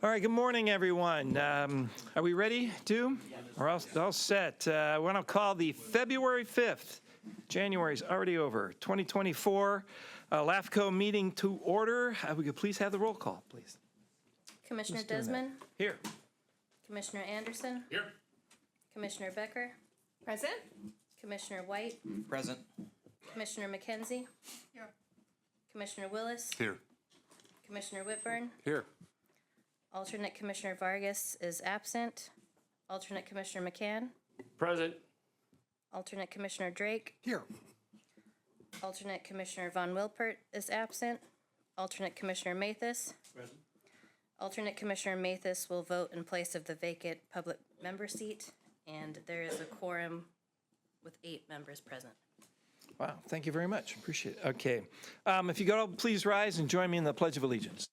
All right, good morning, everyone. Are we ready to? We're all set. I want to call the February 5th, January's already over, 2024 LAFCO meeting to order. We could please have the roll call, please. Commissioner Desmond? Here. Commissioner Anderson? Here. Commissioner Becker? Present. Commissioner White? Present. Commissioner McKenzie? Here. Commissioner Willis? Here. Commissioner Whitburn? Here. Alternate Commissioner Vargas is absent. Alternate Commissioner McCann? Present. Alternate Commissioner Drake? Here. Alternate Commissioner Von Wilpert is absent. Alternate Commissioner Mathis? Present. Alternate Commissioner Mathis will vote in place of the vacant public member seat, and there is a quorum with 8 members present. Wow, thank you very much. Appreciate it. Okay. If you could all please rise and join me in the Pledge of Allegiance.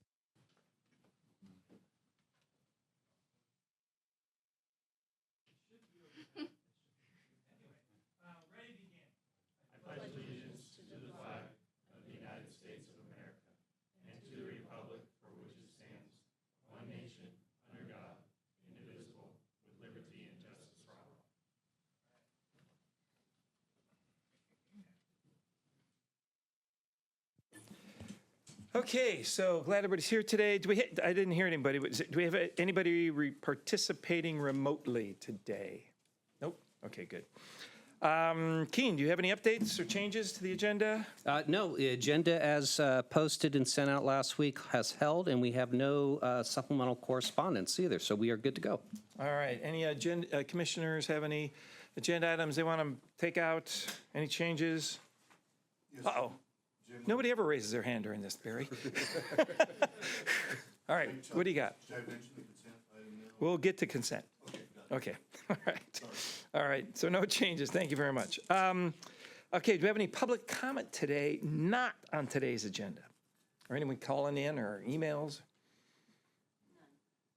Okay, so glad everybody's here today. I didn't hear anybody. Do we have anybody participating remotely today? Nope. Okay, good. Keen, do you have any updates or changes to the agenda? No, the agenda as posted and sent out last week has held, and we have no supplemental correspondence either, so we are good to go. All right. Any commissioners have any agenda items they want to take out? Any changes? Yes. Uh-oh. Nobody ever raises their hand during this, Barry. All right, what do you got? Should I mention the consent item now? We'll get to consent. Okay, all right. All right, so no changes, thank you very much. Okay, do we have any public comment today not on today's agenda? Or anyone calling in or emails?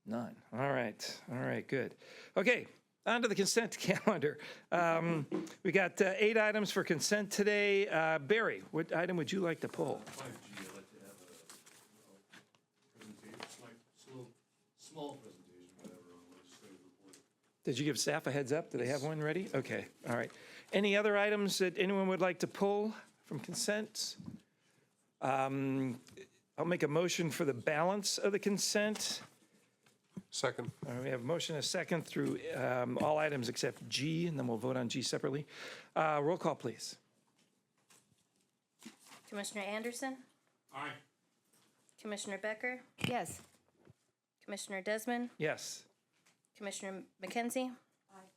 None. All right, good. Okay. On to the consent calendar. We got 8 items for consent today. Barry, what item would you like to pull? 5G, I'd like to have a presentation, like small presentation, whatever, on legislative report. Did you give staff a heads up? Do they have one ready? Okay, all right. Any other items that anyone would like to pull from consent? I'll make a motion for the balance of the consent. Second. We have a motion and a second through all items except G, and then we'll vote on G separately. Roll call, please. Commissioner Anderson? Aye. Commissioner Becker? Yes. Commissioner Desmond? Yes. Commissioner McKenzie? Aye.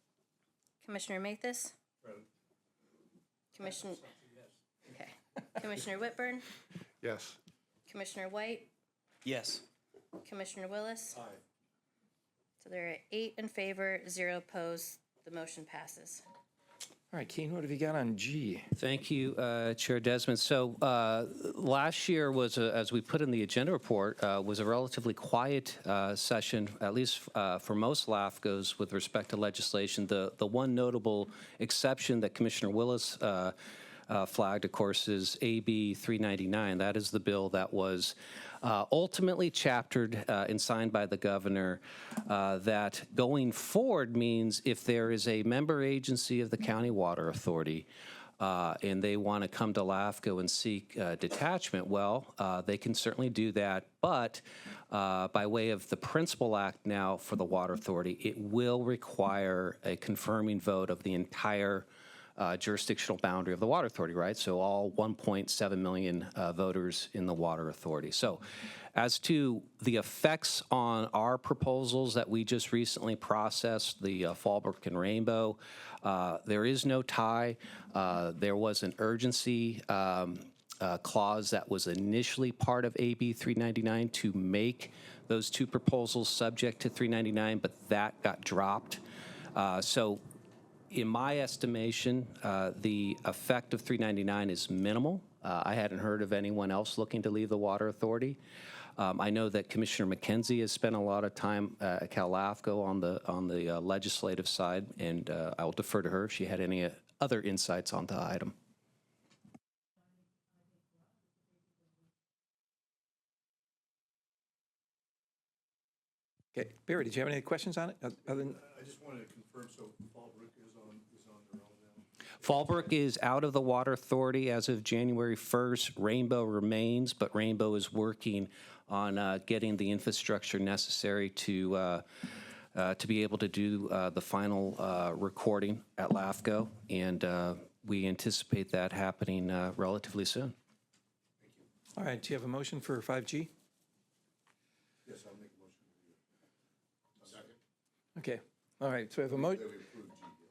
Commissioner Mathis? Present. Commissioner... Okay. Commissioner Whitburn? Yes. Commissioner White? Yes. Commissioner Willis? Aye. So there are 8 in favor, 0 opposed. The motion passes. All right, Keen, what have you got on G? Thank you, Chair Desmond. So last year was, as we put in the agenda report, was a relatively quiet session, at least for most LAFCOs with respect to legislation. The one notable exception that Commissioner Willis flagged, of course, is AB 399. That is the bill that was ultimately chaptered and signed by the governor that going forward means if there is a member agency of the County Water Authority and they want to come to LAFCO and seek detachment, well, they can certainly do that. But by way of the Principal Act now for the Water Authority, it will require a confirming vote of the entire jurisdictional boundary of the Water Authority, right? So all 1.7 million voters in the Water Authority. So as to the effects on our proposals that we just recently processed, the Fallbrook and Rainbow, there is no tie. There was an urgency clause that was initially part of AB 399 to make those 2 proposals subject to 399, but that got dropped. So in my estimation, the effect of 399 is minimal. I hadn't heard of anyone else looking to leave the Water Authority. I know that Commissioner McKenzie has spent a lot of time at Cal LAFCO on the legislative side, and I will defer to her if she had any other insights on the item. Okay, Barry, did you have any questions on it? Other than, I just wanted to confirm, so Fallbrook is on their own now? Fallbrook is out of the Water Authority as of January 1st. Rainbow remains, but Rainbow is working on getting the infrastructure necessary to be able to do the final recording at LAFCO, and we anticipate that happening relatively soon. all right, do you have a motion for 5G? Yes, I'll make a motion to do it. A second? Okay, all right, so we have a motion.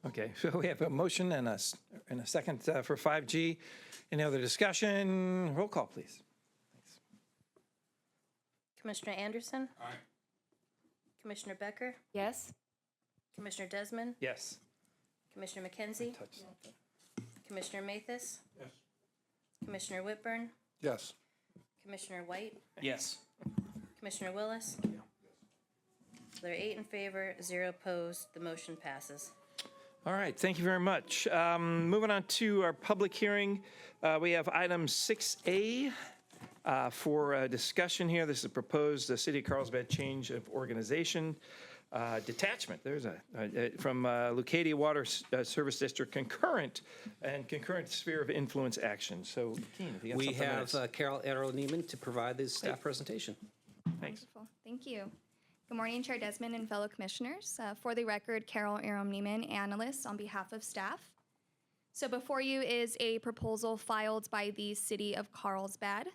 Okay, so we have a motion and a second for 5G. Any other discussion? Roll call, please. Commissioner Anderson? Aye. Commissioner Becker? Yes. Commissioner Desmond? Yes. Commissioner McKenzie? Commissioner Mathis? Yes. Commissioner Whitburn? Yes. Commissioner White? Yes. Commissioner Willis? There are 8 in favor, 0 opposed. The motion passes. All right, thank you very much. Moving on to our public hearing, we have item 6A for discussion here. This is proposed the City of Carlsbad change of organization detachment. There's from Leucadia Water Service District concurrent sphere of influence action. So, Keen, if you got We something have that's- Carol Errol-Neiman to provide the staff presentation. Thanks. Wonderful. Thank you. Good morning, Chair Desmond and fellow commissioners. For the record, Carol Aram-Neiman, analyst on behalf of staff. So before you is a proposal filed by the City of Carlsbad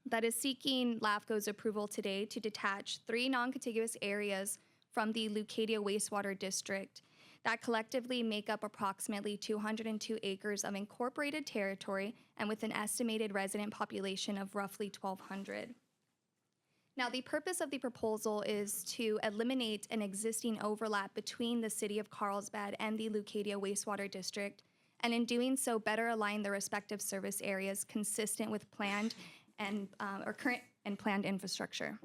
that is seeking LAFCO's approval today to detach 3 non-contiguous areas from the Leucadia Wastewater District that collectively make up approximately 202 acres of incorporated territory and with an estimated resident population of roughly 1,200. Now, the purpose of the proposal is to eliminate an existing overlap between the City of Carlsbad and the Leucadia Wastewater District, and in doing so, better align the respective service areas consistent with planned and or current and planned infrastructure.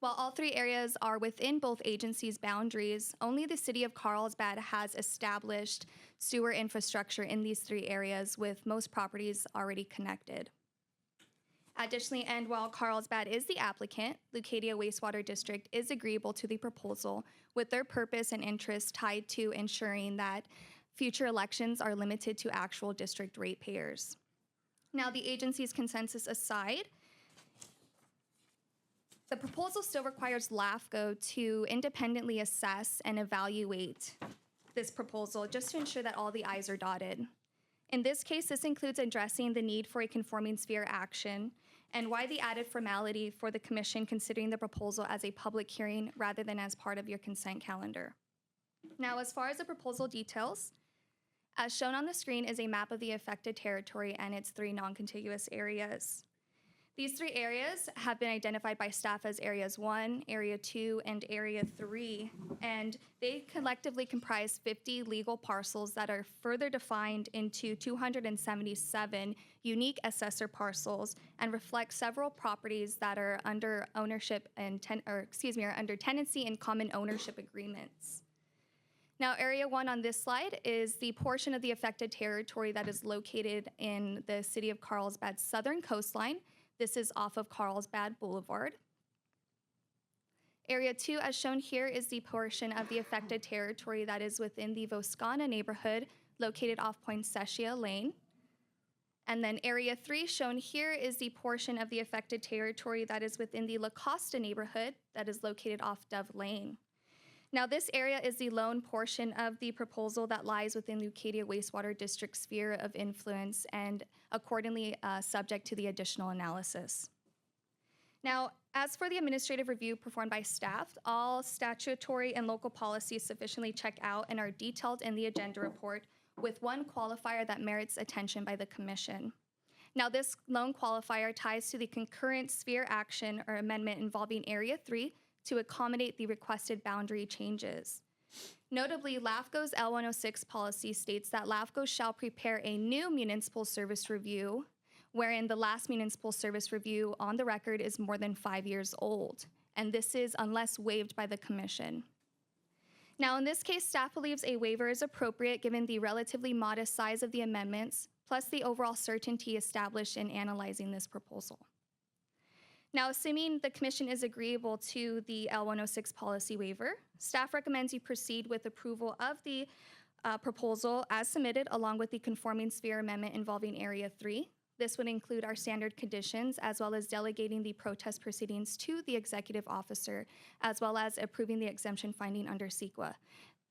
While all 3 areas are within both agencies' boundaries, only the City of Carlsbad has established sewer infrastructure in these 3 areas, with most properties already connected. Additionally, and while Carlsbad is the applicant, Leucadia Wastewater District is agreeable to the proposal, with their purpose and interest tied to ensuring that future elections are limited to actual district ratepayers. Now, the agency's consensus aside, the proposal still requires LAFCO to independently assess and evaluate this proposal just to ensure that all the I's are dotted. In this case, this includes addressing the need for a conforming sphere action and why the added formality for the Commission considering the proposal as a public hearing rather than as part of your consent calendar. Now, as far as the proposal details, as shown on the screen is a map of the affected territory and its 3 non-contiguous areas. These 3 areas have been identified by staff as Areas 1, Area 2, and Area 3, and they collectively comprise 50 legal parcels that are further defined into 277 unique assessor parcels and reflect several properties that are under ownership and are under tenancy and common ownership agreements. Now, Area 1 on this slide is the portion of the affected territory that is located in the City of Carlsbad's southern coastline. This is off of Carlsbad Boulevard. Area 2, as shown here, is the portion of the affected territory that is within the Voscana neighborhood, located off Poinsettia Lane. And then Area 3, shown here, is the portion of the affected territory that is within the La Costa neighborhood, that is located off Dove Lane. Now, this area is the lone portion of the proposal that lies within Leucadia Wastewater District sphere of influence and accordingly subject to the additional analysis. Now, as for the administrative review performed by staff, all statutory and local policies sufficiently check out and are detailed in the agenda report with one qualifier that merits attention by the Commission. Now, this lone qualifier ties to the concurrent sphere action or amendment involving Area 3 to accommodate the requested boundary changes. Notably, LAFCO's L106 policy states that LAFCO shall prepare a new municipal service review, wherein the last municipal service review on the record is more than 5 years old, and this is unless waived by the Commission. Now, in this case, staff believes a waiver is appropriate given the relatively modest size of the amendments, plus the overall certainty established in analyzing this proposal. Now, assuming the commission is agreeable to the L106 policy waiver, staff recommends you proceed with approval of the proposal as submitted, along with the conforming sphere amendment involving Area 3. This would include our standard conditions, as well as delegating the protest proceedings to the executive officer, as well as approving the exemption finding under CEQA.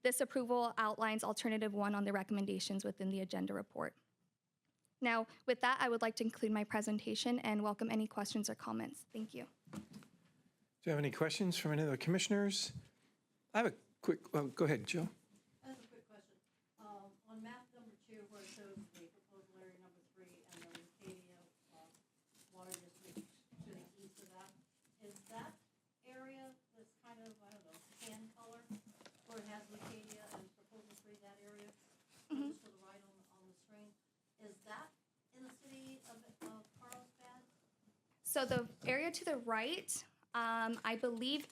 This approval outlines alternative 1 on the recommendations within the agenda report. Now, with that, I would like to conclude my presentation and welcome any questions or comments. Thank you. Do you have any questions from any of the commissioners? I have a quick, go ahead, Jill. I have a quick question. On map number 2, where it shows the proposal area number 3 and the Leucadia water district to the east of that, is that area that's kind of, I don't know, tan color, where it has Leucadia and proposal 3, that area, just to the right on the screen, is that in the city of Carlsbad? So the area to the right, I believe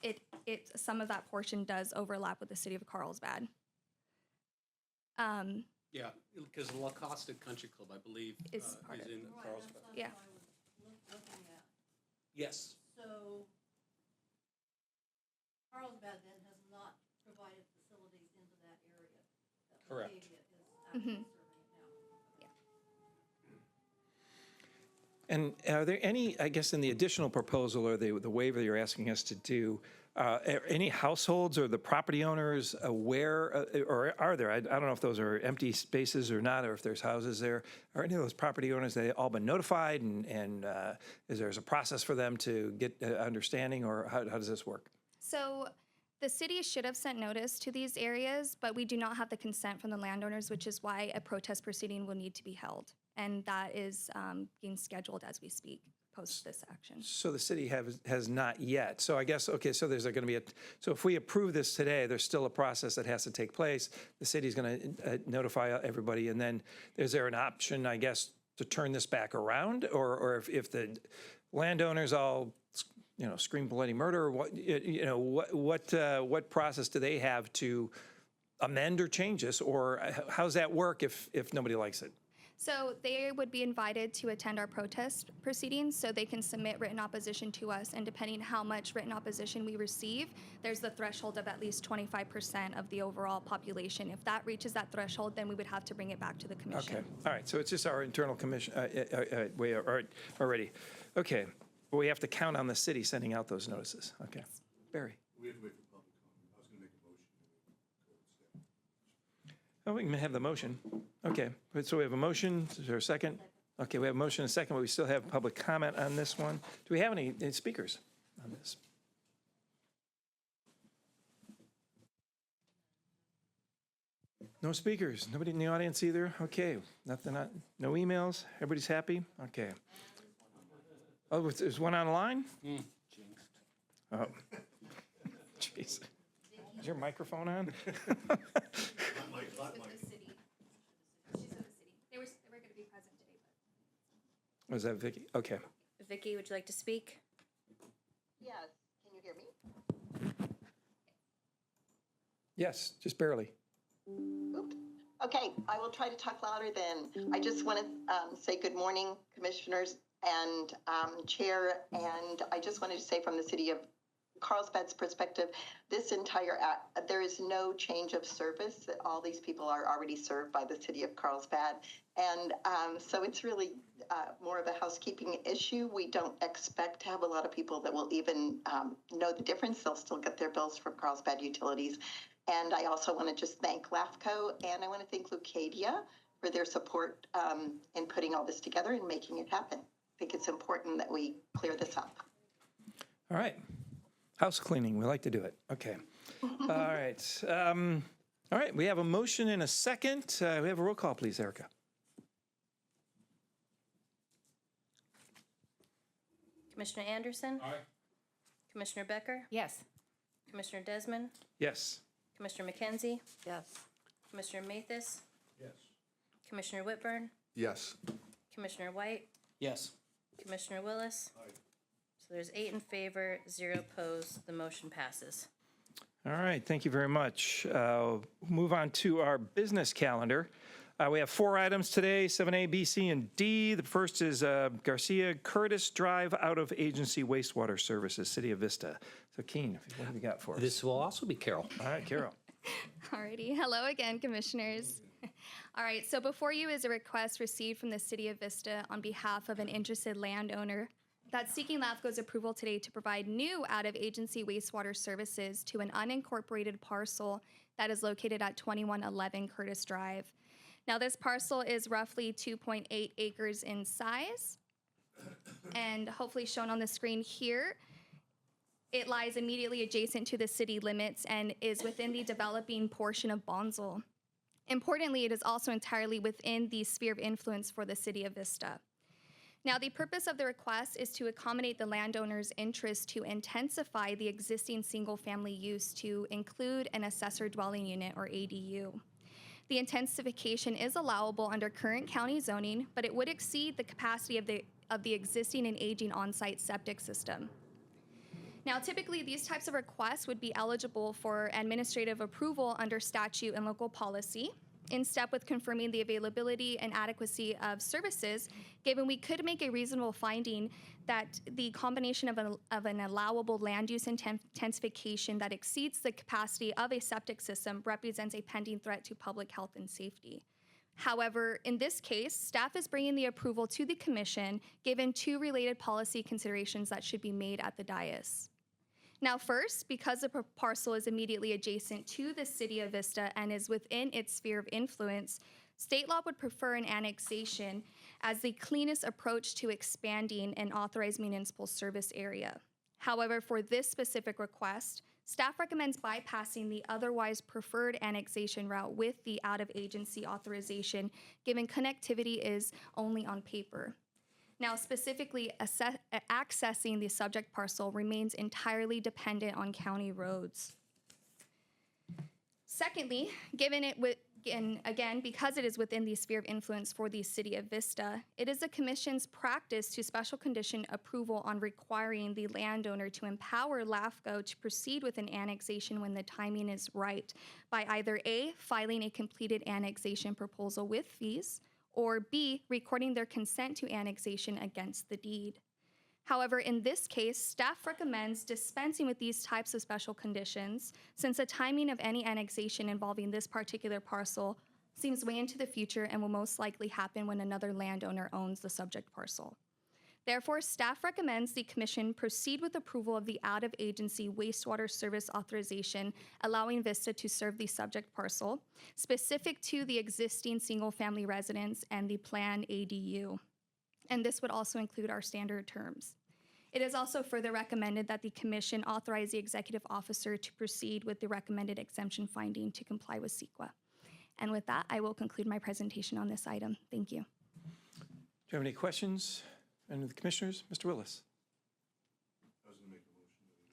some of that portion does overlap with the city of Carlsbad. Yeah, because La Costa Country Club, I believe, Is part of- in Right, Carlsbad. that's Yeah. what I was looking at. Yes. So Carlsbad then has not provided facilities into that area. That Correct. Leucadia is actually serving it now. And are there any, I guess, in the additional proposal or the waiver you're asking us to do, are any households or the property owners aware, or are there? I don't know if those are empty spaces or not, or if there's houses there. Are any of those property owners, they all been notified, and is there a process for them to get understanding, or how does this work? So the city should have sent notice to these areas, but we do not have the consent from the landowners, which is why a protest proceeding will need to be held. And that is being scheduled as we speak, post this action. So the city has not yet. So I guess, okay, so there's going to be so if we approve this today, there's still a process that has to take place. The city's going to notify everybody, and then is there an option, I guess, to turn this back around? Or if the landowners all, scream bloody murder, what process do they have to amend or change this? Or how's that work if nobody likes it? So they would be invited to attend our protest proceedings, so they can submit written opposition to us, and depending how much written opposition we receive, there's the threshold of at least 25% of the overall population. If that reaches that threshold, then we would have to bring it back to the commission. Okay, all right, so it's just our internal commission, way already. Okay, but we have to count on the city sending out those notices. Okay, Barry. We have to wait for public comment. I was gonna make a motion. Oh, we can have the motion. Okay, so we have a motion. Is there a second? Okay, we have a motion and a second, but we still have public comment on this one. Do we have any speakers on this? No speakers. Nobody in the audience either? Okay, nothing, no emails? Everybody's happy? Okay. Oh, there's one online? Oh. Jeez. Is your microphone on? With the city. She's with the city. They were going to be present today, but. Was that Vicky? Okay. Vicky, would you like to speak? Yes, can you hear me? Yes, just barely. Oops. Okay, I will try to talk louder then. I just want to say good morning, commissioners and chair, and I just wanted to say from the city of Carlsbad's perspective, this entire there is no change of service. All these people are already served by the city of Carlsbad, and so it's really more of a housekeeping issue. We don't expect to have a lot of people that will even know the difference. They'll still get their bills from Carlsbad Utilities. And I also want to just thank LAFCO, and I want to thank Leucadia for their support in putting all this together and making it happen. I think it's important that we clear this up. All right. House cleaning, we like to do it. Okay. All right. All right, we have a motion and a second. We have a roll call, please, Erica. Commissioner Anderson? Aye. Commissioner Becker? Yes. Commissioner Desmond? Yes. Commissioner McKenzie? Yes. Commissioner Mathis? Yes. Commissioner Whitburn? Yes. Commissioner White? Yes. Commissioner Willis? Aye. So there's 8 in favor, 0 opposed. The motion passes. All right, thank you very much. Move on to our business calendar. We have 4 items today, 7A, B, C, and D. The first is Garcia Curtis Drive Out of Agency Wastewater Services, City of Vista. So Keen, what have you got for us? This will also be Carol. All right, Carol. Alrighty, hello again, commissioners. All right, so before you is a request received from the City of Vista on behalf of an interested landowner that's seeking LAFCO's approval today to provide new out-of-agency wastewater services to an unincorporated parcel that is located at 2111 Curtis Drive. Now, this parcel is roughly 2.8 acres in size, and hopefully shown on the screen here. It lies immediately adjacent to the city limits and is within the developing portion of Bonsall. Importantly, it is also entirely within the sphere of influence for the City of Vista. Now, the purpose of the request is to accommodate the landowner's interest to intensify the existing single-family use to include an accessory dwelling unit, or ADU. The intensification is allowable under current county zoning, but it would exceed the capacity of the existing and aging on-site septic system. Now, typically, these types of requests would be eligible for administrative approval under statute and local policy, in step with confirming the availability and adequacy of services, given we could make a reasonable finding that the combination of an allowable land use intensification that exceeds the capacity of a septic system represents a pending threat to public health and safety. However, in this case, staff is bringing the approval to the commission, given 2 related policy considerations that should be made at the dais. Now, first, because the parcel is immediately adjacent to the City of Vista and is within its sphere of influence, state law would prefer an annexation as the cleanest approach to expanding an authorized municipal service area. However, for this specific request, staff recommends bypassing the otherwise preferred annexation route with the out-of-agency authorization, given connectivity is only on paper. Now, specifically, accessing the subject parcel remains entirely dependent on county roads. Secondly, because it is within the sphere of influence for the City of Vista, it is the Commission's practice to special condition approval on requiring the landowner to empower LAFCO to proceed with an annexation when the timing is right by either A, filing a completed annexation proposal with fees, or B, recording their consent to annexation against the deed. However, in this case, staff recommends dispensing with these types of special conditions, since the timing of any annexation involving this particular parcel seems way into the future and will most likely happen when another landowner owns the subject parcel. Therefore, staff recommends the Commission proceed with approval of the out-of-agency wastewater service authorization, allowing Vista to serve the subject parcel, specific to the existing single-family residence and the planned ADU. And this would also include our standard terms. It is also further recommended that the Commission authorize the executive officer to proceed with the recommended exemption finding to comply with CEQA. And with that, I will conclude my presentation on this item. Thank you. Do you have any questions? Any of the commissioners? Mr. Willis?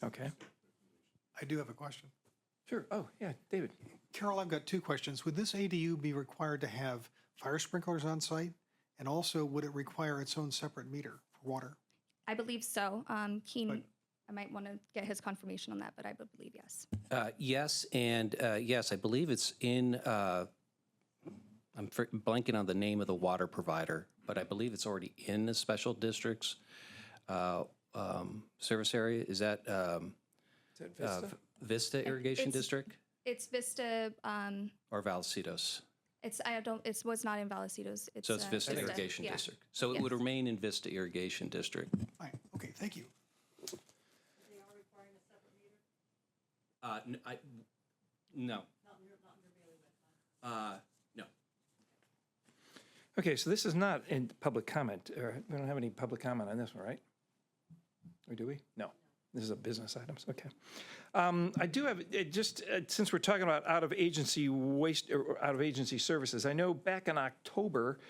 Okay. I do have a question. Sure. Oh, yeah, David. Carol, I've got 2 questions. Would this ADU be required to have fire sprinklers on site? And also, would it require its own separate meter for water? I believe so. Keen, I might want to get his confirmation on that, but I would believe yes. Yes, and yes, I believe it's in, I'm blanking on the name of the water provider, but I believe it's already in the special district's service area. Is that Is that Vista? Vista Irrigation District It's Vista. or Valicitos? It was not in Valicitos. So it's Vista Irrigation yeah. District. So it would remain in Vista Irrigation District. Fine. Okay, thank you. They are requiring a separate meter? No. Not in your bailiwick, huh? No. Okay, so this is not in public comment, or we don't have any public comment on this one, right? Or do we? No. This is a business items, okay. I do have, since we're talking about out-of-agency waste, or out-of-agency services, I know back in October,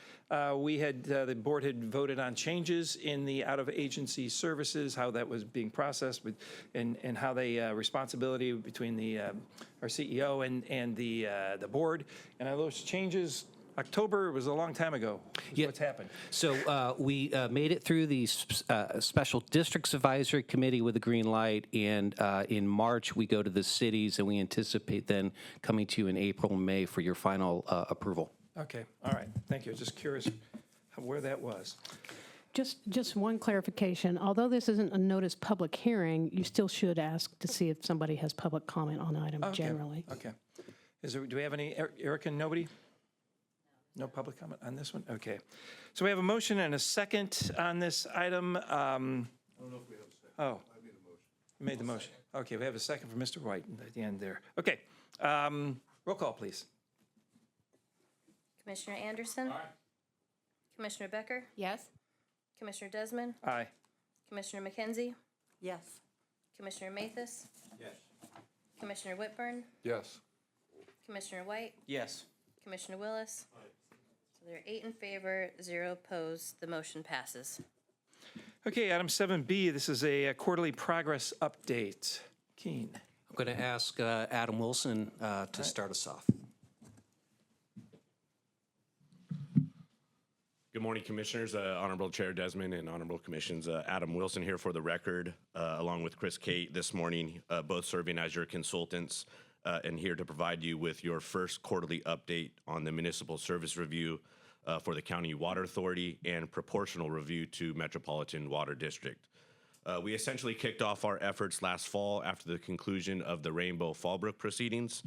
we had, the board had voted on changes in the out-of-agency services, how that was being processed, and how they, responsibility between our CEO and the board. And those changes, October was a long time ago. Yeah. What's happened? So we made it through the Special Districts Advisory Committee with a green light, and in March we go to the cities, and we anticipate then coming to you in April and May for your final approval. Okay, all right, thank you. Just curious where that was. Just one clarification. Although this isn't a notice public hearing, you still should ask to see if somebody has public comment on the item Okay, generally. Okay. Do we have any, Erica, nobody? No public comment on this one? Okay. So we have a motion and a second on this item. I don't know if we have a second. Oh, I made a motion. you made the motion. Okay, we have a second for Mr. White at the end there. Okay, roll call, please. Commissioner Anderson? Commissioner Becker? Yes. Commissioner Desmond? Aye. Commissioner McKenzie? Yes. Commissioner Mathis? Yes. Commissioner Whitburn? Yes. Commissioner White? Yes. Commissioner Willis? So there are 8 in favor, 0 opposed. The motion passes. Okay, item 7B, this is a quarterly progress update. Keen. I'm going to ask Adam Wilson to start us off. Good morning, Commissioners. Honorable Chair Desmond and Honorable Commissions. Adam Wilson here for the record, along with Chris Kate this morning, both serving as your consultants and here to provide you with your first quarterly update on the municipal service review for the County Water Authority and proportional review to Metropolitan Water District. We essentially kicked off our efforts last fall after the conclusion of the Rainbow Fallbrook proceedings.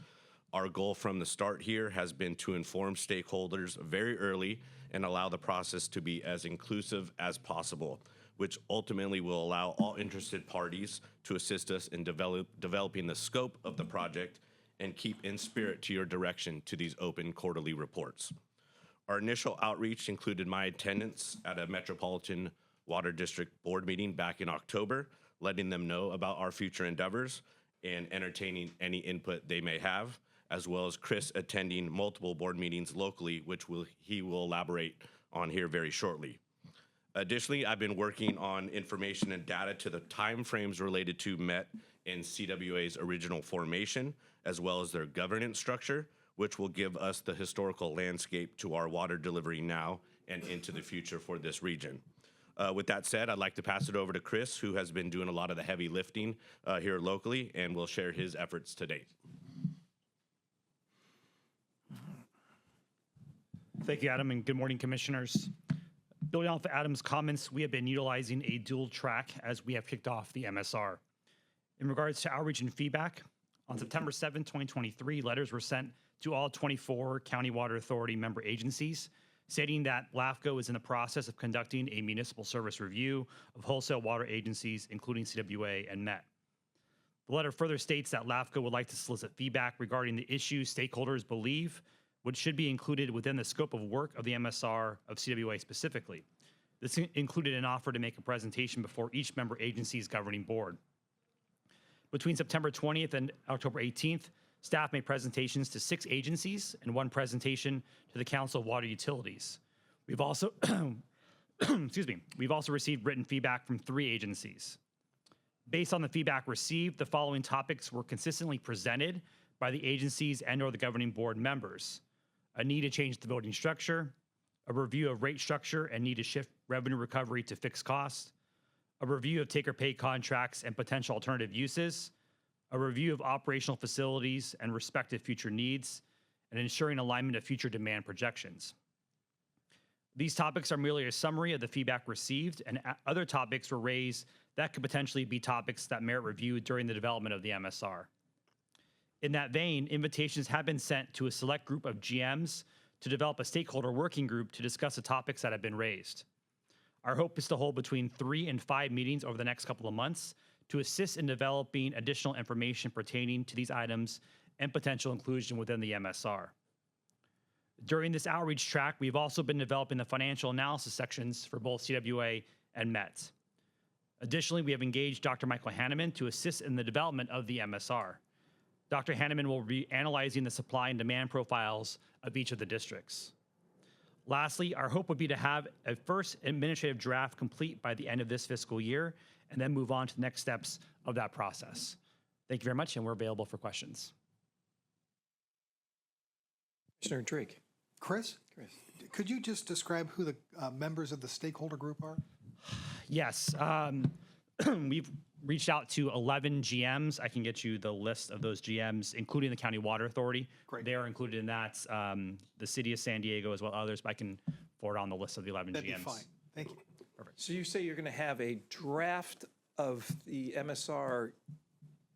Our goal from the start here has been to inform stakeholders very early and allow the process to be as inclusive as possible, which ultimately will allow all interested parties to assist us in developing the scope of the project and keep in spirit to your direction to these open quarterly reports. Our initial outreach included my attendance at a Metropolitan Water District Board meeting back in October, letting them know about our future endeavors and entertaining any input they may have, as well as Chris attending multiple board meetings locally, which he will elaborate on here very shortly. Additionally, I've been working on information and data to the timeframes related to MET and CWA's original formation, as well as their governance structure, which will give us the historical landscape to our water delivery now and into the future for this region. With that said, I'd like to pass it over to Chris, who has been doing a lot of the heavy lifting here locally and will share his efforts to date. Thank you, Adam, and good morning, Commissioners. Building off of Adam's comments, we have been utilizing a dual track as we have kicked off the MSR. In regards to outreach and feedback, on September 7, 2023, letters were sent to all 24 County Water Authority member agencies, stating that LAFCO is in the process of conducting a municipal service review of wholesale water agencies, including CWA and MET. The letter further states that LAFCO would like to solicit feedback regarding the issues stakeholders believe which should be included within the scope of work of the MSR of CWA specifically. This included an offer to make a presentation before each member agency's governing board. Between September 20th and October 18th, staff made presentations to 6 agencies and 1 presentation to the Council of Water Utilities. We've also, we've also received written feedback from 3 agencies. Based on the feedback received, the following topics were consistently presented by the agencies and/or the governing board members: a need to change the voting structure, a review of rate structure and need to shift revenue recovery to fixed costs, a review of take-or-pay contracts and potential alternative uses, a review of operational facilities and respective future needs, and ensuring alignment of future demand projections. These topics are merely a summary of the feedback received, and other topics were raised that could potentially be topics that merit review during the development of the MSR. In that vein, invitations have been sent to a select group of GMs to develop a stakeholder working group to discuss the topics that have been raised. Our hope is to hold between 3 and 5 meetings over the next couple of months to assist in developing additional information pertaining to these items and potential inclusion within the MSR. During this outreach track, we've also been developing the financial analysis sections for both CWA and MET. Additionally, we have engaged Dr. Michael Hanneman to assist in the development of the MSR. Dr. Hanneman will be analyzing the supply and demand profiles of each of the districts. Lastly, our hope would be to have a first administrative draft complete by the end of this fiscal year and then move on to the next steps of that process. Thank you very much, and we're available for questions. Commissioner Drake. Chris, could you just describe who the members of the stakeholder group are? Yes, reached out to 11 GMs. I can get you the list of those GMs, including the County Water Authority. Great. They are included in that. The City of San Diego as well others, but I can forward on the list of the 11 That'd GMs. be fine. Thank you. So you say you're going to have a draft of the MSR,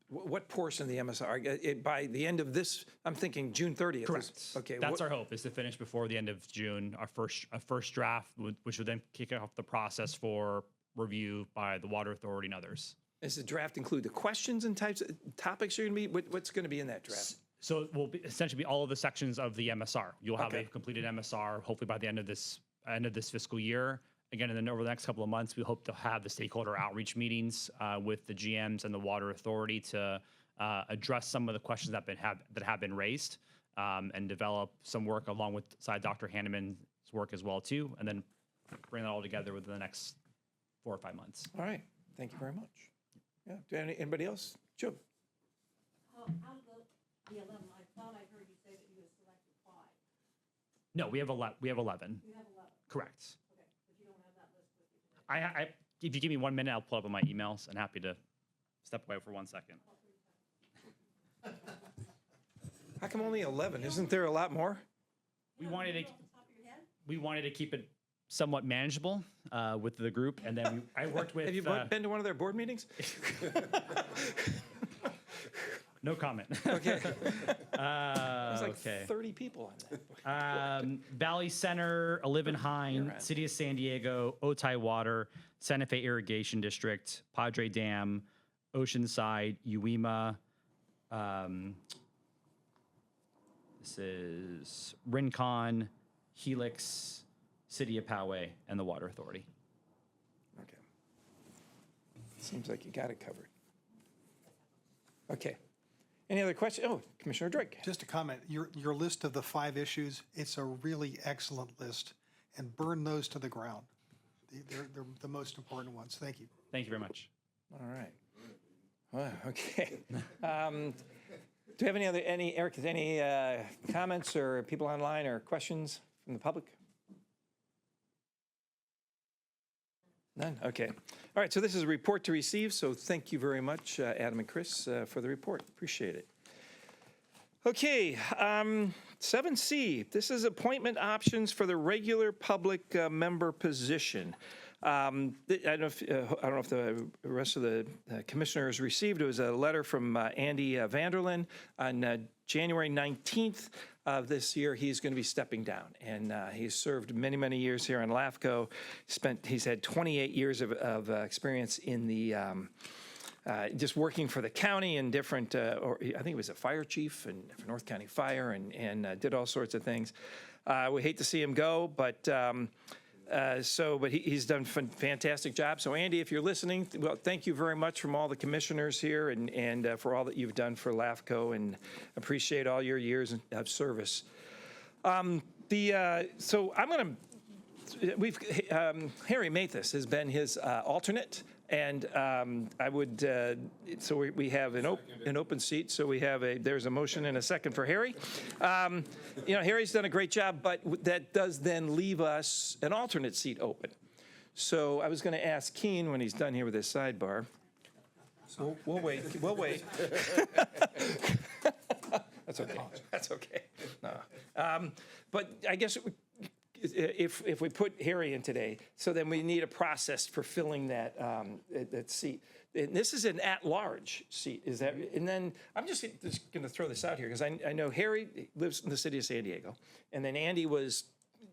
what portion of the MSR? By the end of this, I'm thinking June 30th. Correct. Okay. That's our hope, is to finish before the end of June, our first draft, which would then kick off the process for review by the Water Authority and others. Does the draft include the questions and types of topics you're going to be, what's going to be in that draft? So it will essentially be all of the sections of the MSR. You'll have Okay. a completed MSR, hopefully by the end of this fiscal year. Again, and then over the next couple of months, we hope to have the stakeholder outreach meetings with the GMs and the Water Authority to address some of the questions that have been raised and develop some work along with Dr. Hanneman's work as well too, and then bring that all together within the next 4 or 5 months. All right. Thank you very much. Yeah. Anybody else? Joe? Out of the 11, I thought I heard you say that you had selected 5. No, we have 11. You have 11. Correct. Okay, but you don't have that list with you today. If you give me 1 minute, I'll pull up on my emails. I'm happy to step away for 1 second. How come only 11? Isn't there a lot more? We wanted to Off the top of your head? we wanted to keep it somewhat manageable with the group, and then I worked with. Have you been to one of their board meetings? No comment. Okay. There's like okay. 30 people on that. Valley Center, Olivenhain, City of San Diego, Otay Water, Santa Fe Irrigation District, Padre Dam, Oceanside, Uema. This is Rincon, Helix, City of Poway, and the Water Authority. Okay. Seems like you got it covered. Okay. Any other questions? Oh, Commissioner Drake. Just a comment, your list of the 5 issues, it's a really excellent list, and burn those to the ground. They're the most important ones. Thank you. Thank you very much. All right. Well, okay. Do we have Eric, any comments or people online or questions from the public? None? Okay. All right, so this is a report to receive, so thank you very much, Adam and Chris, for the report. Appreciate it. Okay, 7C, this is appointment options for the regular public member position. I don't know if the rest of the commissioners received. It was a letter from Andy Vanderlyn on January 19th of this year. He's going to be stepping down, and he's served many, many years here on LAFCO. He's had 28 years of experience in the just working for the county and different. Or I think he was a fire chief and for North County Fire, and did all sorts of things. We hate to see him go, but. But he's done a fantastic job. So Andy, if you're listening, well, thank you very much from all the commissioners here and for all that you've done for LAFCO, and appreciate all your years of service. So I'm going to, Harry Mathis has been his alternate. And I would, so we have an open seat, so there's a motion and a second for Harry. Harry's done a great job, but that does then leave us an alternate seat open. So I was going to ask Keen when he's done here with his sidebar. We'll wait. That's okay. That's okay. No. But I guess if we put Harry in today, so then we need a process for filling that seat. And this is an at-large seat, is that? And then I'm just going to throw this out here because I know Harry lives in the city of San Diego, and then Andy was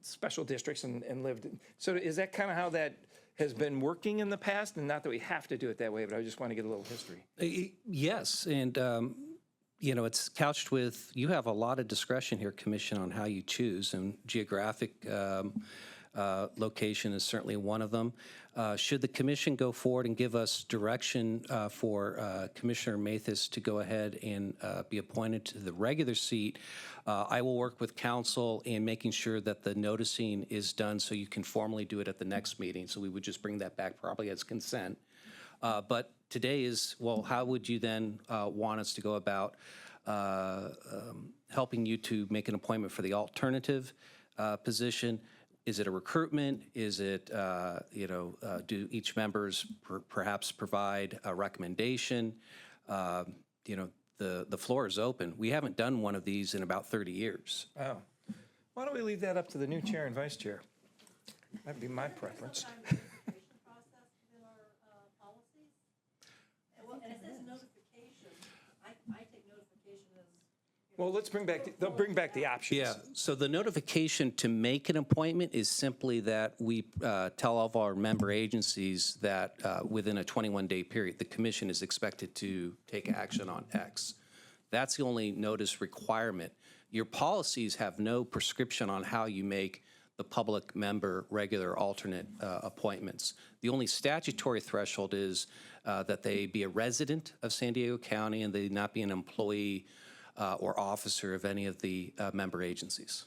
special districts and lived. So is that kind of how that has been working in the past? And not that we have to do it that way, but I just want to get a little history. Yes, and it's couched with, you have a lot of discretion here, Commission, on how you choose, and geographic location is certainly one of them. Should the Commission go forward and give us direction for Commissioner Mathis to go ahead and be appointed to the regular seat, I will work with Council in making sure that the noticing is done so you can formally do it at the next meeting. So we would just bring that back probably as consent. But today is, well, how would you then want us to go about helping you to make an appointment for the alternative position? Is it a recruitment? Is it, do each members perhaps provide a recommendation? The floor is open. We haven't done one of these in about 30 years. Oh. Why don't we leave that up to the new chair and vice chair? That'd be my preference. Process within our policies? Well, and it says notification. I take notification as. Well, let's they'll bring back the options. Yeah, so the notification to make an appointment is simply that we tell all of our member agencies that within a 21-day period, the commission is expected to take action on X. That's the only notice requirement. Your policies have no prescription on how you make the public member regular alternate appointments. The only statutory threshold is that they be a resident of San Diego County and they not be an employee or officer of any of the member agencies.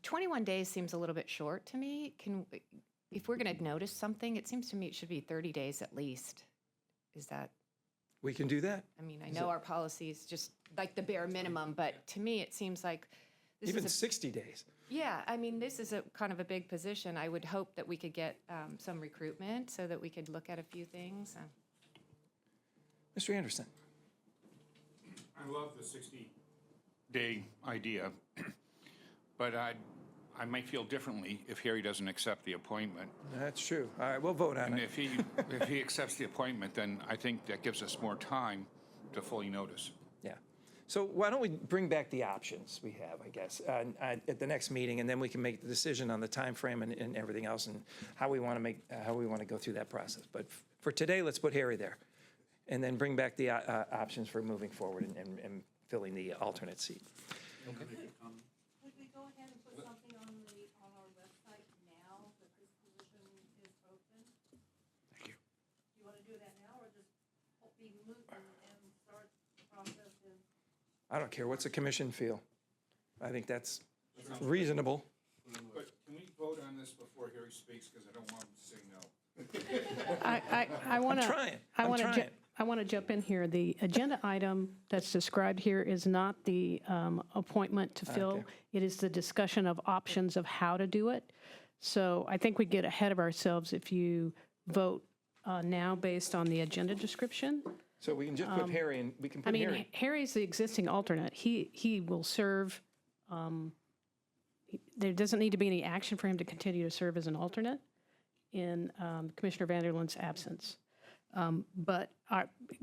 21 days seems a little bit short to me. If we're going to notice something, it seems to me it should be 30 days at least. Is that? We can do that. I mean, I know our policy is just like the bare minimum, but to me it seems like this Even is 60 days. Yeah, I mean, this is a kind of a big position. I would hope that we could get some recruitment so that we could look at a few things. Mr. Anderson. I love the 60-day idea, but I might feel differently if Harry doesn't accept the appointment. That's true. All right, we'll vote on And it. if he accepts the appointment, then I think that gives us more time to fully notice. Yeah. So why don't we bring back the options we have, I guess, at the next meeting, and then we can make the decision on the time frame and everything else, and how we want to go through that process. But for today, let's put Harry there, and then bring back the options for moving forward and filling the alternate seat. Would we go ahead and put something on our website now that this position is open? Thank you. Do you want to do that now, or just be moot and start the process in? I don't care. What's the commission feel? I think that's reasonable. But can we vote on this before Harry speaks, because I don't want him to say no? I want to. trying. I want to jump in here. The agenda item that's described here is not the appointment to fill. Okay. It is the discussion of options of how to do it. So I think we get ahead of ourselves if you vote now based on the agenda description. So we can just put Harry in. We can put I mean, Harry. Harry's the existing alternate. He will serve. There doesn't need to be any action for him to continue to serve as an alternate in Commissioner Vanderland's absence. But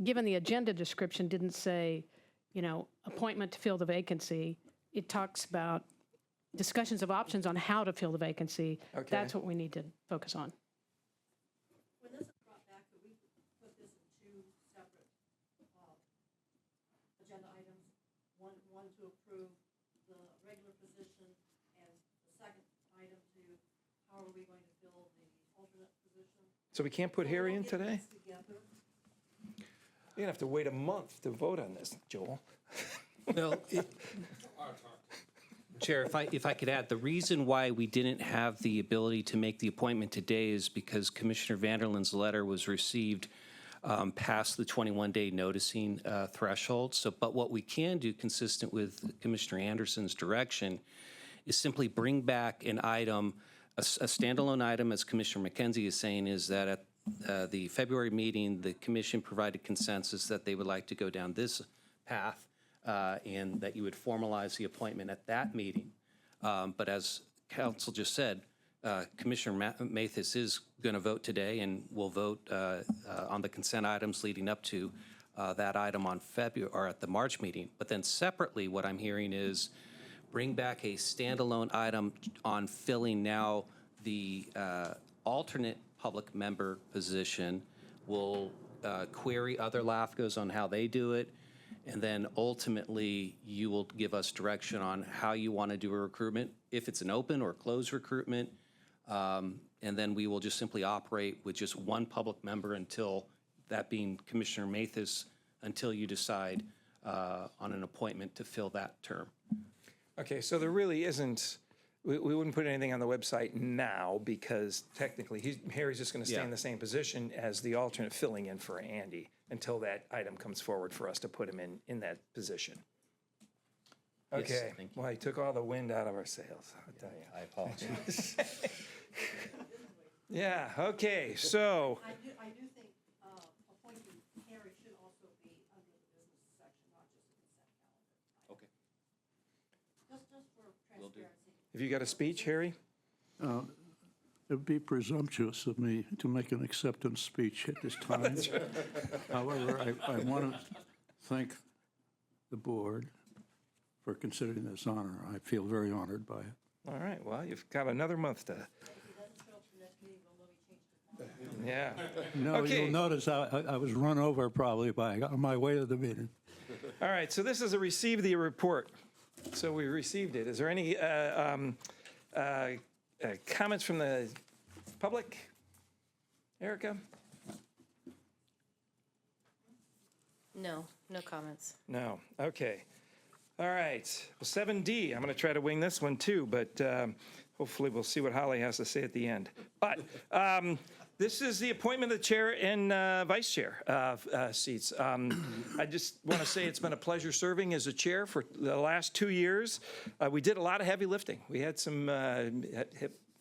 given the agenda description didn't say, appointment to fill the vacancy, it talks about discussions of options on how to fill the vacancy. Okay. That's what we need to focus on. When this is brought back, could we put this in two separate agenda items? One to approve the regular position, and the second item to how are we going to fill the alternate position? So we can't put Harry in today? Together. You're going to have to wait a month to vote on this, Joel. Well, Chair, if I could add, the reason why we didn't have the ability to make the appointment today is because Commissioner Vanderland's letter was received past the 21-day noticing threshold. But what we can do, consistent with Commissioner Anderson's direction, is simply bring back an item, a standalone item, as Commissioner McKenzie is saying, is that at the February meeting, the commission provided consensus that they would like to go down this path and that you would formalize the appointment at that meeting. But as council just said, Commissioner Mathis is going to vote today, and will vote on the consent items leading up to that item on February or at the March meeting. But then separately, what I'm hearing is bring back a standalone item on filling now the alternate public member position. We'll query other LAFCOs on how they do it. And then ultimately, you will give us direction on how you want to do a recruitment, if it's an open or closed recruitment. And then we will just simply operate with just one public member until, that being Commissioner Mathis, until you decide on an appointment to fill that term. Okay, so there really isn't, we wouldn't put anything on the website now because technically Harry's just going to stay in the same position as the alternate filling in for Andy until that item comes forward for us to put him in that position. Okay, thank you. well, he took all the wind out of our sails, I'll tell you. I apologize. Yeah, okay, so, I do think, appointing Harry should also be under the business section, not just the consent calendar. Okay. Just for Will do. transparency. have you got a speech, Harry? It would be presumptuous of me to make an acceptance speech at this time. However, I want to thank the board for considering this honor. I feel very honored by it. All right, well, you've got another month to, yeah. No, Okay. you'll notice I was run over probably on my way to the meeting. All right, so this is a receive the report. So we received it. Is there any comments from the public? Erica? No, no comments. No, okay. All right, well, 7D, I'm going to try to wing this one too, but hopefully we'll see what Holly has to say at the end. But this is the appointment of the chair and vice chair seats. I just want to say it's been a pleasure serving as a chair for the last 2 years. We did a lot of heavy lifting. We had some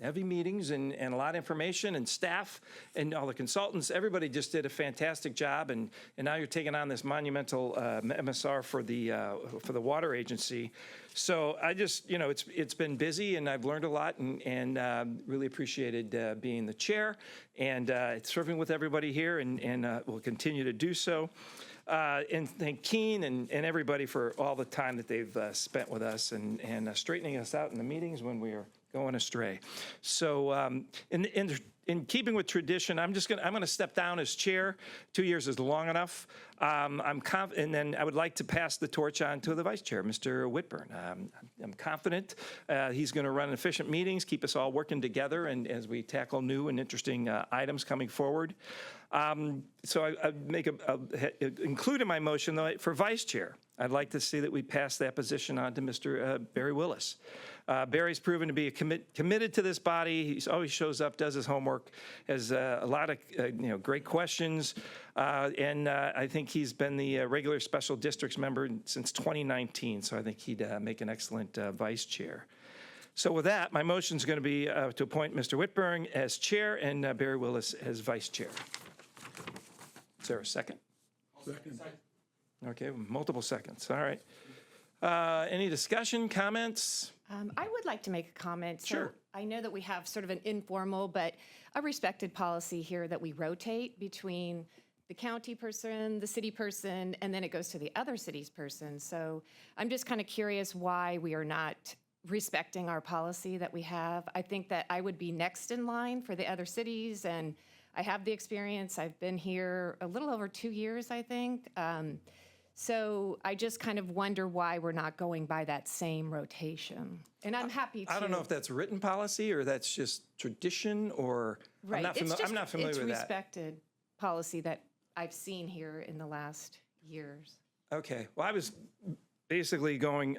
heavy meetings and a lot of information, and staff and all the consultants, everybody just did a fantastic job, and now you're taking on this monumental MSR for the water agency. So I just, it's been busy, and I've learned a lot, and really appreciated being the chair and serving with everybody here, and will continue to do so. And thank Keen and everybody for all the time that they've spent with us and straightening us out in the meetings when we are going astray. So in keeping with tradition, I'm going to step down as chair. 2 years is long enough. And then I would like to pass the torch on to the vice chair, Mr. Whitburn. I'm confident he's going to run efficient meetings, keep us all working together, and as we tackle new and interesting items coming forward. So I include in my motion, though, for vice chair, I'd like to see that we pass that position on to Mr. Barry Willis. Barry's proven to be committed to this body. He always shows up, does his homework, has a lot of great questions, and I think he's been the regular special districts member since 2019. So I think he'd make an excellent vice chair. So with that, my motion is going to be to appoint Mr. Whitburn as chair and Barry Willis as vice chair. Is there a second? Second. Okay, multiple seconds. All right. Any discussion, comments? I would like to make a comment. Sure. So I know that we have sort of an informal but a respected policy here that we rotate between the county person, the city person, and then it goes to the other city's person. So I'm just kind of curious why we are not respecting our policy that we have. I think that I would be next in line for the other cities, and I have the experience. I've been here a little over 2 years, I think. So I just kind of wonder why we're not going by that same rotation. And I'm happy to. I don't know if that's written policy or that's just tradition, or Right. I'm not familiar with It's that. respected policy that I've seen here in the last years. Okay. Well, I was basically going,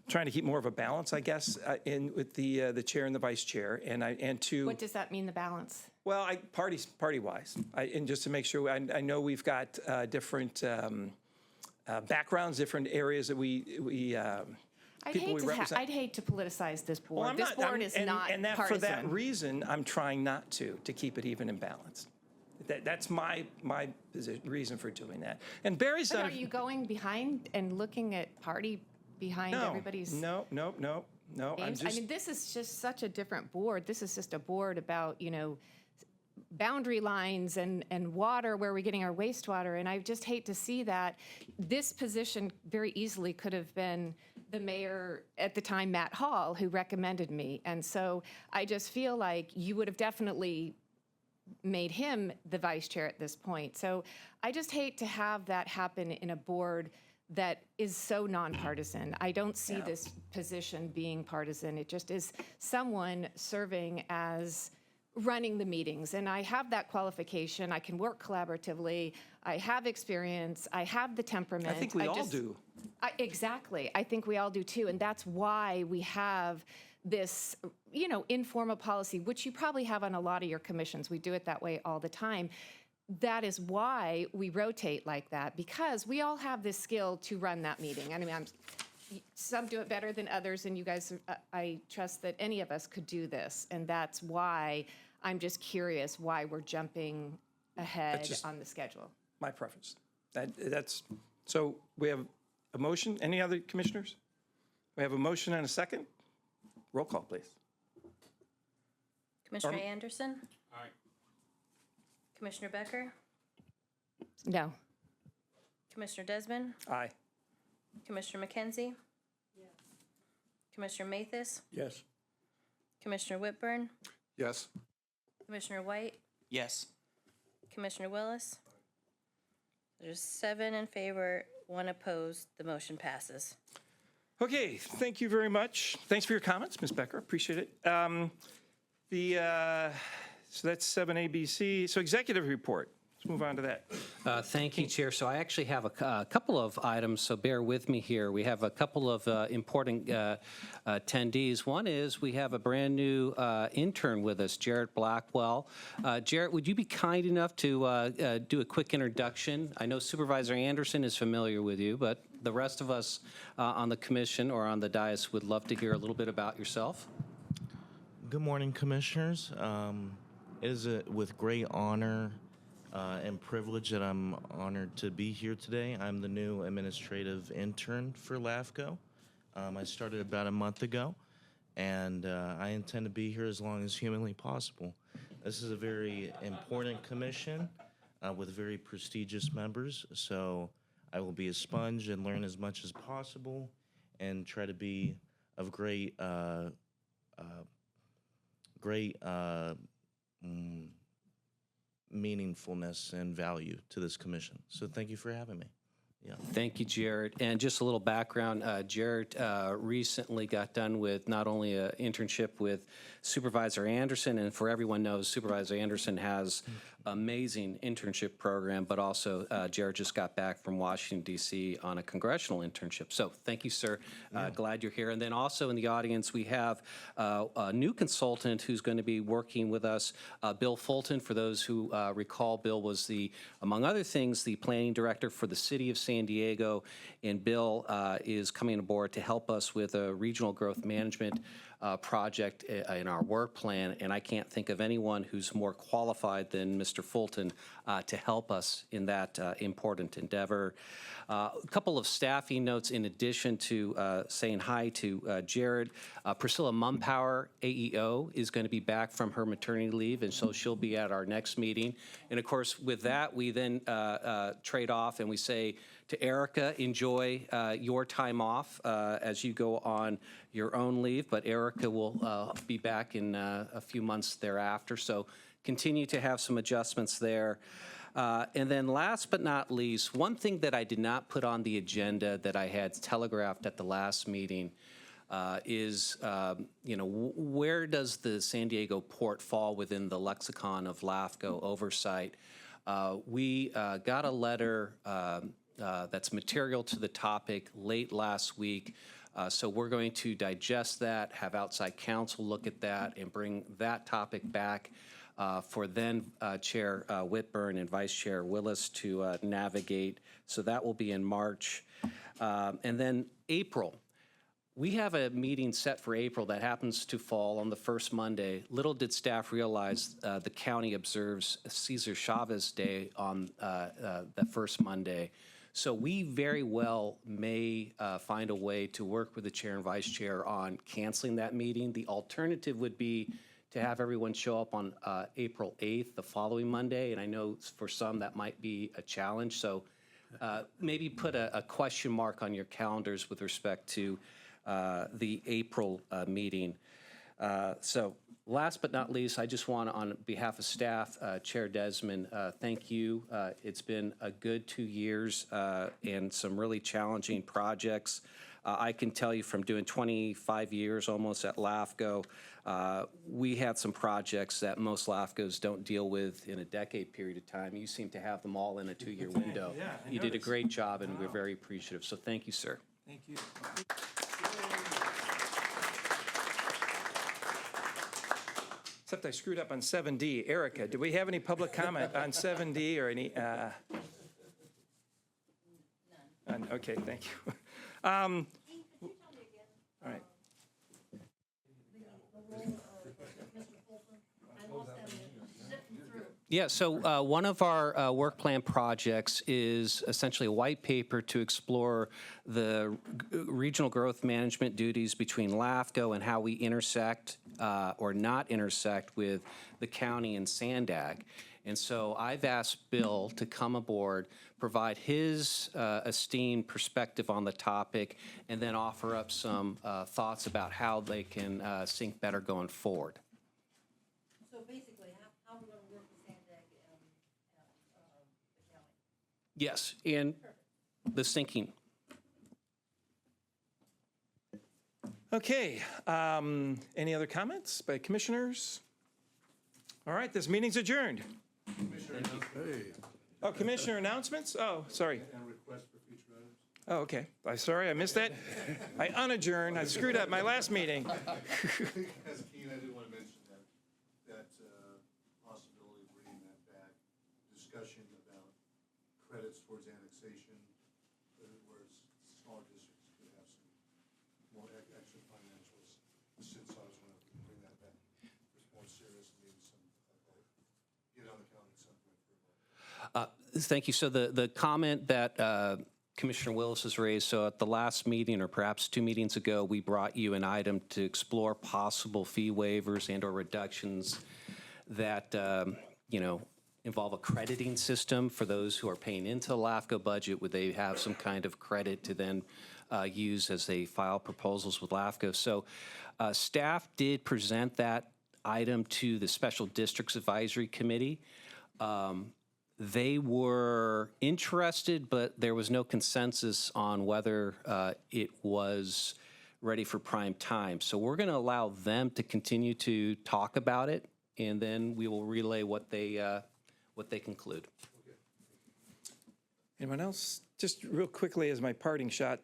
trying to keep more of a balance, I guess, with the chair and the vice chair, and to. What does that mean, the balance? Well, party-wise, and just to make sure, I know we've got different backgrounds, different areas that I'd people we represent. I'd hate to politicize this board. Well, I'm This not- board I'm- is and- not and that, partisan. for that reason, I'm trying not to keep it even and balanced. That's my reason for doing that. And Barry's But done. are you going behind and looking at party behind everybody's No. I'm names? just. I mean, this is just such a different board. This is just a board about, boundary lines and water, where we're getting our wastewater. And I just hate to see that. This position very easily could have been the mayor at the time, Matt Hall, who recommended me. And so I just feel like you would have definitely made him the vice chair at this point. So I just hate to have that happen in a board that is so nonpartisan. I don't see this position being partisan. It just is someone serving as running the meetings. And I have that qualification. I can work collaboratively. I have experience. I have the temperament. I think we all do. Exactly. I think we all do too. And that's why we have this, informal policy, which you probably have on a lot of your commissions. We do it that way all the time. That is why we rotate like that, because we all have this skill to run that meeting. I mean, some do it better than others, and you guys, I trust that any of us could do this, and that's why I'm just curious why we're jumping ahead just- on the schedule. My preference. That's, so we have a motion. Any other commissioners? We have a motion and a second. Roll call, please. Commissioner Anderson? Aye. Commissioner Becker? No. Commissioner Desmond? Aye. Commissioner McKenzie? Commissioner Mathis? Yes. Commissioner Whitburn? Yes. Commissioner White? Yes. Commissioner Willis? There's 7 in favor, 1 opposed. The motion passes. Okay, thank you very much. Thanks for your comments, Ms. Becker. Appreciate it. So that's 7ABC. So executive report. Let's move on to that. Thank you, Chair. So I actually have a couple of items, so bear with me here. We have a couple of important attendees. One is we have a brand-new intern with us, Jarrett Blackwell. Jarrett, would you be kind enough to do a quick introduction? I know Supervisor Anderson is familiar with you, but the rest of us on the commission or on the dais would love to hear a little bit about yourself. Good morning, Commissioners. It is with great honor and privilege that I'm honored to be here today. I'm the new administrative intern for LAFCO. I started about a month ago, and I intend to be here as long as humanly possible. This is a very important commission with very prestigious members, so I will be a sponge and learn as much as possible and try to be of great meaningfulness and value to this commission. So thank you for having me. Yeah. Thank you, Jarrett. And just a little background, Jarrett recently got done with not only an internship with Supervisor Anderson, and for everyone knows, Supervisor Anderson has amazing internship program, but also Jarrett just got back from Washington, D.C. on a congressional internship. So thank you, sir. Glad you're here. And then also in the audience, we have a new consultant who's going to be working with us, Bill Fulton. For those who recall, Bill was the, among other things, the planning director for the city of San Diego, and Bill is coming aboard to help us with a regional growth management project in our work plan, and I can't think of anyone who's more qualified than Mr. Fulton to help us in that important endeavor. A couple of staffing notes in addition to saying hi to Jared. Priscilla Mumpower, AEO, is going to be back from her maternity leave, and so she'll be at our next meeting. And of course, with that, we then trade off and we say to Erica, enjoy your time off as you go on your own leave, but Erica will be back in a few months thereafter, so continue to have some adjustments there. And then last but not least, one thing that I did not put on the agenda that I had telegraphed at the last meeting is, where does the San Diego port fall within the lexicon of LAFCO oversight? We got a letter that's material to the topic late last week. So we're going to digest that, have outside counsel look at that, and bring that topic back for then Chair Whitburn and Vice Chair Willis to navigate. So that will be in March. And then April. We have a meeting set for April that happens to fall on the first Monday. Little did staff realize the county observes Cesar Chavez Day on the first Monday. So we very well may find a way to work with the chair and vice chair on canceling that meeting. The alternative would be to have everyone show up on April 8th, the following Monday, and I know for some that might be a challenge. So maybe put a question mark on your calendars with respect to the April meeting. So last but not least, I just want to, on behalf of staff, Chair Desmond, thank you. It's been a good 2 years and some really challenging projects. I can tell you from doing 25 years almost at LAFCO, we had some projects that most LAFCOs don't deal with in a decade period of time. You seem to have them all in a 2-year window. Yeah, I you did a noticed. great job, and we're very appreciative. So thank you, sir. Thank you. Except I screwed up on 7D. Erica, do we have any public comment on 7D or any? None. Okay, thank you. Yeah, so one of our work plan projects is essentially a white paper to explore the regional growth management duties between LAFCO and how we intersect or not intersect with the county and Sandag. And so I've asked Bill to come aboard, provide his esteemed perspective on the topic, and then offer up some thoughts about how they can sync better going forward. So basically, how we're gonna work with Sandag and the county? Yes, and the syncing. Okay, any other comments by commissioners? All right, this meeting's adjourned. Hey. Oh, commissioner announcements? Oh, sorry. And request for future items. Oh, okay. I'm sorry, I missed that. I unadjourned. I screwed up my last meeting. As Keen, I did want to mention that possibility of bringing that back, discussion about credits towards annexation, where smaller districts could have some more extra financials. Since I was wondering if we can bring that back, it's more serious and maybe some, get on the calendar at some point for a vote. Thank you. So the comment that Commissioner Willis has raised, so at the last meeting, or perhaps 2 meetings ago, we brought you an item to explore possible fee waivers and or reductions that, involve a crediting system for those who are paying into the LAFCO budget. Would they have some kind of credit to then use as they file proposals with LAFCO? So staff did present that item to the Special Districts Advisory Committee. They were interested, but there was no consensus on whether it was ready for prime time. So we're going to allow them to continue to talk about it, and then we will relay what they conclude. Anyone else? Just real quickly as my parting shot,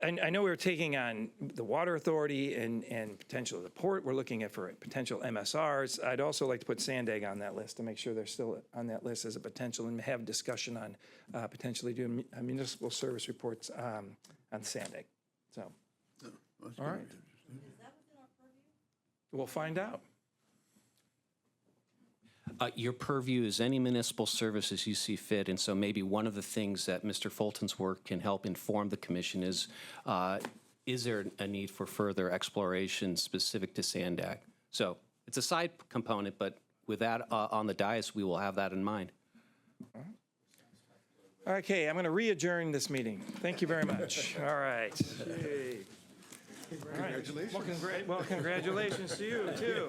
I know we were taking on the Water Authority and potential the port. We're looking at for potential MSRs. I'd also like to put Sandag on that list to make sure they're still on that list as a potential and have discussion on potentially doing municipal service reports on Sandag. So, all right. We'll find out. Your purview is any municipal services you see fit, and so maybe one of the things that Mr. Fulton's work can help inform the commission is there a need for further exploration specific to Sandag? So it's a side component, but with that on the dais, we will have that in mind. Okay, I'm going to re-adjourn this meeting. Thank you very much. All right. Congratulations. Well, congratulations to you, too.